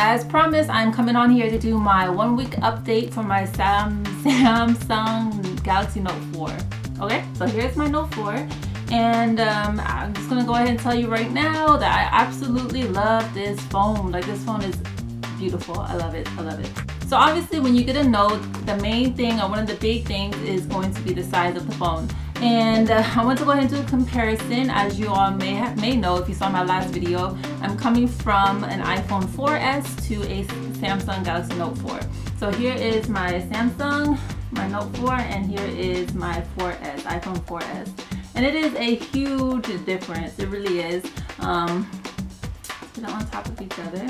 as promised, I'm coming on here to do my 1 week update for my Samsung Galaxy Note 4. Okay, so here's my Note 4, and I'm just gonna go ahead and tell you right now that I absolutely love this phone. Like, this phone is beautiful. I love it. I love it. So obviously, when you get a Note, the main thing, or one of the big things, is going to be the size of the phone. And I want to go ahead and do a comparison. As you all may know, if you saw my last video, I'm coming from an iPhone 4S to a Samsung Galaxy Note 4. So here is my Samsung, my Note 4, and here is my 4S, iPhone 4S. And it is a huge difference. It really is. Put it on top of each other.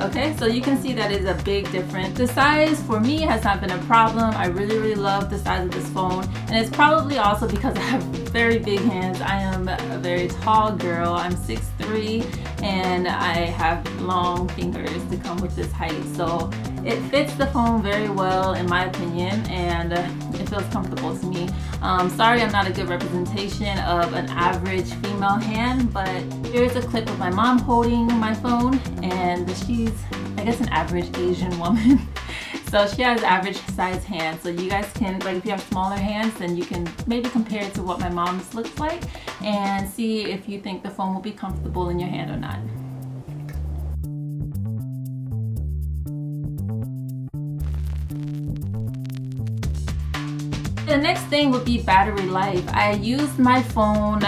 Okay, so you can see that is a big difference. The size for me has not been a problem. I really love the size of this phone, and it's probably also because I have very big hands. I am a very tall girl. I'm 6'3", and I have long fingers to come with this height. So it fits the phone very well, in my opinion, and it feels comfortable to me. Sorry, I'm not a good representation of an average female hand, but here's a clip of my mom holding my phone, and she's, I guess, an average Asian woman. So she has average size hands. So you guys can, like, if you have smaller hands, then you can maybe compare it to what my mom's looks like and see if you think the phone will be comfortable in your hand or not. The next thing would be battery life. I used my phone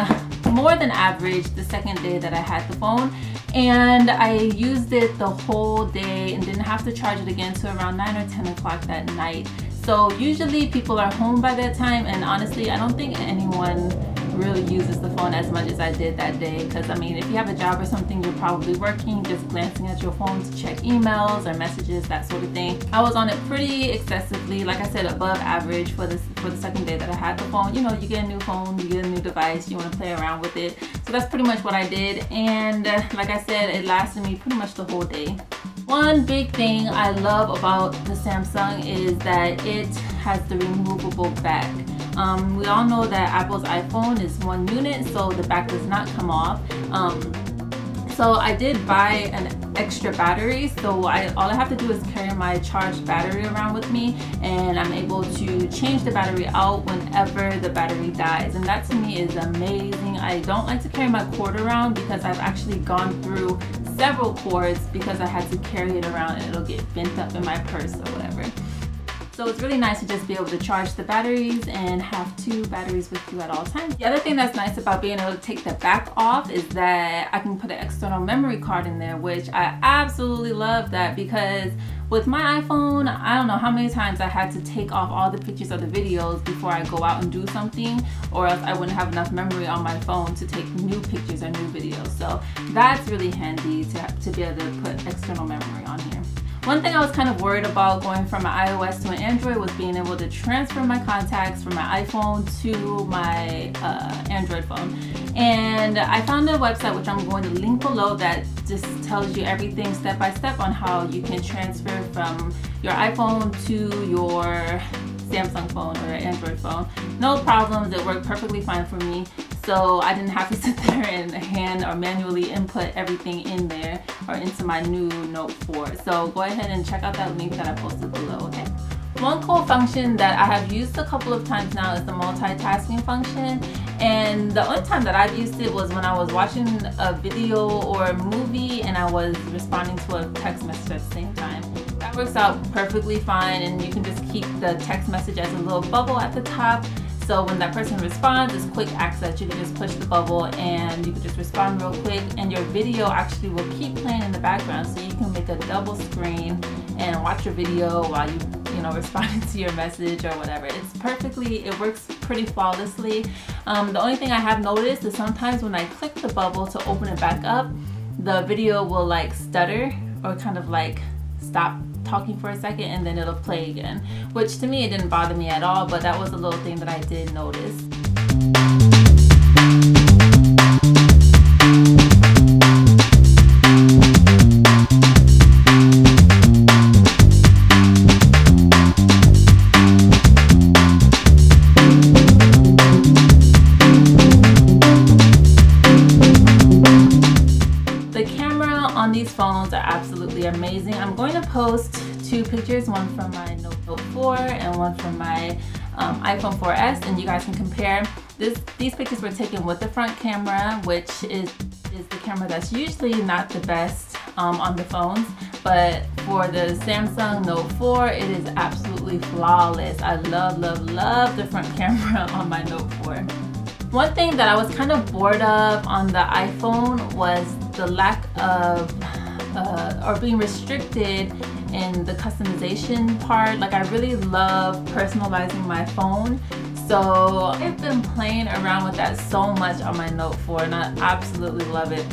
more than average the second day that I had the phone, and I used it the whole day and didn't have to charge it again till around 9 or 10 o'clock that night. So usually people are home by that time, and honestly I don't think anyone really uses the phone as much as I did that day, because I mean, if you have a job or something, you're probably working, just glancing at your phone to check emails or messages, that sort of thing. I was on it pretty excessively, like I said, above average for the second day that I had the phone. You know, you get a new phone, you get a new device, you want to play around with it. So that's pretty much what I did, and like I said, it lasted me pretty much the whole day. One big thing I love about the Samsung is that it has the removable back. We all know that Apple's iPhone is 1 unit, so the back does not come off. So I did buy an extra battery, so all I have to do is carry my charged battery around with me, and I'm able to change the battery out whenever the battery dies, and that to me is amazing. I don't like to carry my cord around because I've actually gone through several cords because I had to carry it around and it'll get bent up in my purse or whatever. So it's really nice to just be able to charge the batteries and have 2 batteries with you at all times. The other thing that's nice about being able to take the back off is that I can put an external memory card in there, which I absolutely love that, because with my iPhone, I don't know how many times I had to take off all the pictures of the videos before I go out and do something, or else I wouldn't have enough memory on my phone to take new pictures or new videos. So that's really handy to be able to put external memory on here. One thing I was kind of worried about going from an iOS to an Android was being able to transfer my contacts from my iPhone to my Android phone. And I found a website, which I'm going to link below, that just tells you everything step by step on how you can transfer from your iPhone to your Samsung phone or Android phone. No problems, it worked perfectly fine for me. So I didn't have to sit there and hand or manually input everything in there or into my new Note 4. So go ahead and check out that link that I posted below, okay? One cool function that I have used a couple of times now is the multitasking function. And the only time that I've used it was when I was watching a video or a movie and I was responding to a text message at the same time. That works out perfectly fine, and you can just keep the text message as a little bubble at the top. So when that person responds, it's quick access. You can just push the bubble and you can just respond real quick, and your video actually will keep playing in the background, so you can make a double screen and watch your video while you responding to your message or whatever. It works pretty flawlessly. The only thing I have noticed is sometimes when I click the bubble to open it back up, the video will like stutter or kind of like stop talking for a second, and then it'll play again, which to me it didn't bother me at all, but that was a little thing that I did notice. these phones are absolutely amazing. I'm going to post 2 pictures, one from my Note 4 and one from my iPhone 4S, and you guys can compare. These pictures were taken with the front camera, which is the camera that's usually not the best on the phones, but for the Samsung Note 4, it is absolutely flawless. I love the front camera on my Note 4. One thing that I was kind of bored of on the iPhone was the lack of or being restricted in the customization part. Like, I really love personalizing my phone, so I've been playing around with that so much on my Note 4, and I absolutely love it.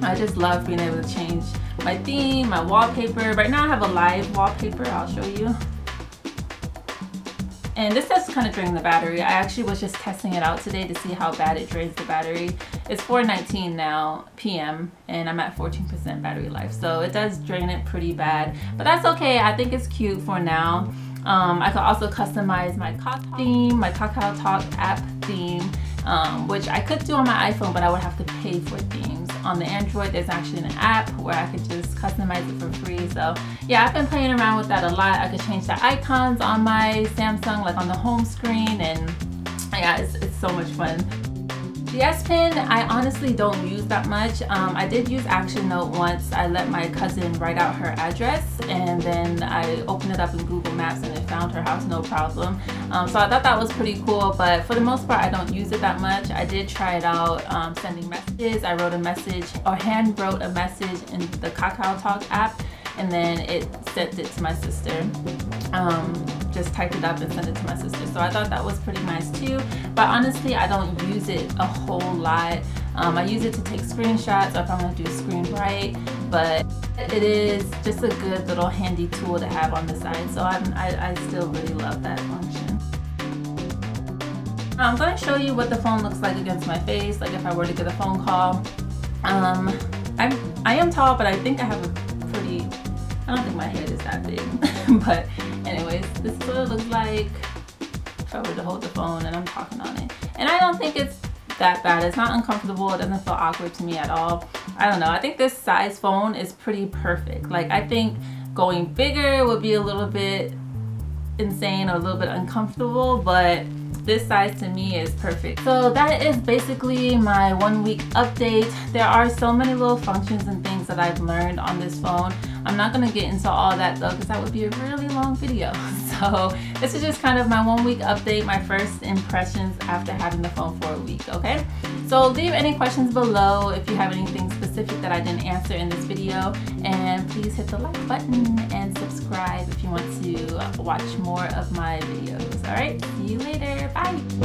I just love being able to change my theme, my wallpaper. Right now I have a live wallpaper, I'll show you. And this does kind of drain the battery. I actually was just testing it out today to see how bad it drains the battery. It's 4:19 now p.m. and I'm at 14% battery life, so it does drain it pretty bad. But that's okay, I think it's cute for now. I could also customize my theme, my Kakao Talk app theme, which I could do on my iPhone, but I would have to pay for themes. On the Android, there's actually an app where I could just customize it for free. So yeah, I've been playing around with that a lot. I could change the icons on my Samsung, like on the home screen, and yeah, it's so much fun. The S Pen, I honestly don't use that much. I did use Action Note once. I let my cousin write out her address, and then I opened it up in Google Maps and it found her house, no problem. So I thought that was pretty cool, but for the most part, I don't use it that much. I did try it out sending messages. I wrote a message, or hand wrote a message in the Kakao Talk app, and then it sent it to my sister. Just typed it up and sent it to my sister. So I thought that was pretty nice too. But honestly, I don't use it a whole lot. I use it to take screenshots or if I'm gonna do screen write, but it is just a good little handy tool to have on the side. So I still really love that function. I'm gonna show you what the phone looks like against my face, like if I were to get a phone call. I am tall, but I think I have a pretty, I don't think my head is that big. But anyways, this is what it looks like if I were to hold the phone and I'm talking on it. And I don't think it's that bad. It's not uncomfortable. It doesn't feel awkward to me at all. I don't know. I think this size phone is pretty perfect. Like, I think going bigger would be a little bit insane or a little bit uncomfortable, but this size to me is perfect. So that is basically my 1 week update. There are so many little functions and things that I've learned on this phone. I'm not gonna get into all that though, because that would be a really long video. So this is just kind of my 1 week update, my first impressions after having the phone for a week, okay? So leave any questions below if you have anything specific that I didn't answer in this video, and please hit the like button and subscribe if you want to watch more of my videos. All right, see you later, bye.